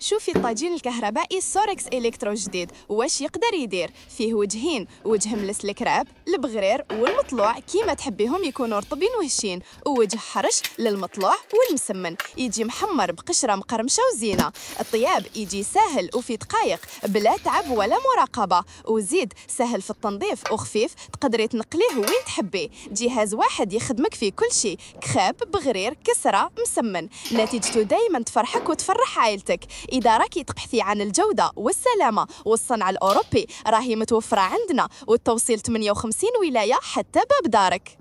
شوفي الطاجين الكهربائي سوركس إلكترو جديد واش يقدر يدير. فيه وجهين، وجه ملس الكراب البغرير والمطلوع كيما تحبيهم يكونوا رطبين وهشين، ووجه حرش للمطلوع والمسمن يجي محمر بقشرة مقرمشة وزينة. الطياب يجي ساهل وفي دقايق بلا تعب ولا مراقبة، وزيد سهل في التنظيف وخفيف تقدري تنقليه وين تحبي. جهاز واحد يخدمك في كل شيء، كخاب بغرير كسرة مسمن، نتيجته دايما تفرحك وتفرح عائلتك. إذا راكي تبحثي عن الجودة والسلامة والصنع الأوروبي راهي متوفرة عندنا، والتوصيل 58 ولاية حتى باب دارك.